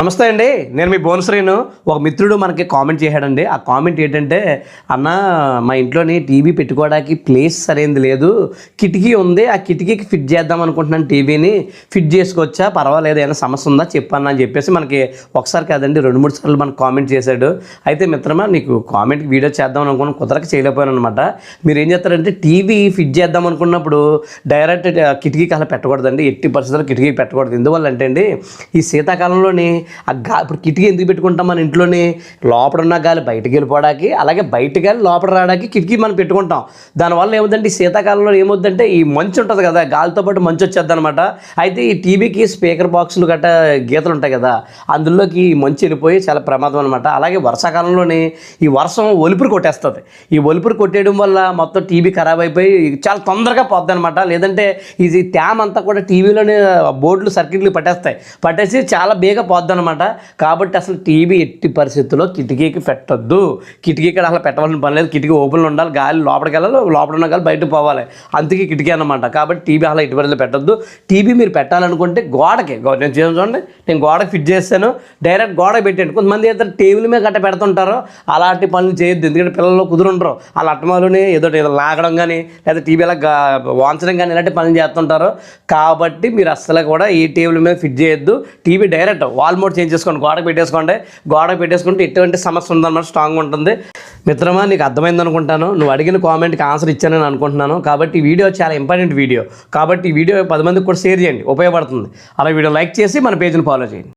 నమస్తే అండి, నేను మీ బోనశ్రీను. ఒక మిత్రుడు మనకి కామెంట్ చేశాడండి. ఆ కామెంట్ ఏంటంటే, అన్న మా ఇంట్లోని టీవీ పెట్టుకోవడానికి ప్లేస్ సరైనది లేదు, కిటికీ ఉంది, ఆ కిటికీకి ఫిట్ చేద్దాం అనుకుంటున్నాను, టీవీని ఫిట్ చేసుకోవచ్చా, పర్వాలేదు, ఏమైనా సమస్య ఉందా చెప్పాను అని చెప్పేసి మనకి ఒకసారి కాదండి 2-3 సార్లు మనకు కామెంట్ చేశాడు. అయితే మిత్రమా, నీకు కామెంట్కి వీడియో చేద్దాం అనుకున్నాను, కుదరక చేయలేకపోయాను అనమాట. మీరు ఏం చేస్తారంటే, టీవీ ఫిట్ చేద్దాం అనుకున్నప్పుడు డైరెక్ట్ కిటికీకి అలా పెట్టకూడదండి, ఎట్టి పరిస్థితుల్లో కిటికీకి పెట్టకూడదు. ఎందువల్ల అంటే అండి, ఈ శీతాకాలంలోని ఇప్పుడు కిటికీ ఎందుకు పెట్టుకుంటాం మన ఇంట్లోని, లోపల ఉన్న గాలి బయటకు వెళ్ళిపోవడానికి, అలాగే బయట గాలి లోపల రావడానికి కిటికీ మనం పెట్టుకుంటాం. దానివల్ల ఏమవుతుందంటే, ఈ శీతాకాలంలో ఏమవుతుందంటే, ఈ మంచు ఉంటుంది కదా, గాలితో పాటు మంచు వచ్చేద్ది అనమాట. అయితే ఈ టీవీకి స్పీకర్ బాక్సులు గట్రా గీతలు ఉంటాయి కదా, అందులోకి ఈ మంచు వెళ్ళిపోయి చాలా ప్రమాదం అనమాట. అలాగే వర్షాకాలంలోని ఈ వర్షం ఒలిపురు కొట్టేస్తుంది. ఈ ఒలిపురు కొట్టేయడం వల్ల మొత్తం టీవీ ఖరాబ్ అయిపోయి చాలా తొందరగా పోద్ది అనమాట. లేదంటే ఇది తేమ అంతా కూడా టీవీలోని బోర్డులు సర్క్యూట్లు పట్టేసి చాలా బేగా పోద్ది అనమాట. కాబట్టి అసలు టీవీ ఎట్టి పరిస్థితుల్లో కిటికీకి పెట్టొద్దు. కిటికీ ఇక్కడ అసలు పెట్టవలసిన పని లేదు. కిటికీ ఓపెన్లో ఉండాలి, గాలి లోపలికి వెళ్ళాలి, లోపల ఉన్న గాలి బయటకు పోవాలి, అందుకే కిటికీ అనమాట. కాబట్టి టీవీ అసలు ఎట్టి పరిస్థితుల్లో పెట్టొద్దు. టీవీ మీరు పెట్టాలనుకుంటే గోడకి, నేను చూడండి, నేను గోడకి ఫిట్ చేస్తాను, డైరెక్ట్ గోడకి పెట్టండి. కొంతమంది అయితే టేబుల్ మీద గట్ట పెడుతుంటారు, అలాంటి పనులు చేయొద్దు. ఎందుకంటే పిల్లలు కుదురుంటారు, వాళ్ళ అట్టమాలోనే ఏదో లాగడం కానీ లేదా టీవీ అలా వాంచడం కానీ ఇలాంటి పనులు చేస్తుంటారు. కాబట్టి మీరు అస్సలు కూడా ఈ టేబుల్ మీద ఫిట్ చేయొద్దు. TV direct wall mode change చేసుకోండి, గోడకు పెట్టేసుకుంటే ఎటువంటి సమస్య ఉందన్నమాట, స్ట్రాంగ్ ఉంటుంది. మిత్రమా, నీకు అర్థమైంది అనుకుంటాను, నువ్వు అడిగిన కామెంట్కి ఆన్సర్ ఇచ్చానని అనుకుంటున్నాను. కాబట్టి ఈ వీడియో చాలా ఇంపార్టెంట్ వీడియో, కాబట్టి ఈ వీడియో 10 మందికి కూడా షేర్ చేయండి, ఉపయోగపడుతుంది. అలా వీడియో లైక్ చేసి మన పేజ్ని ఫాలో చేయండి.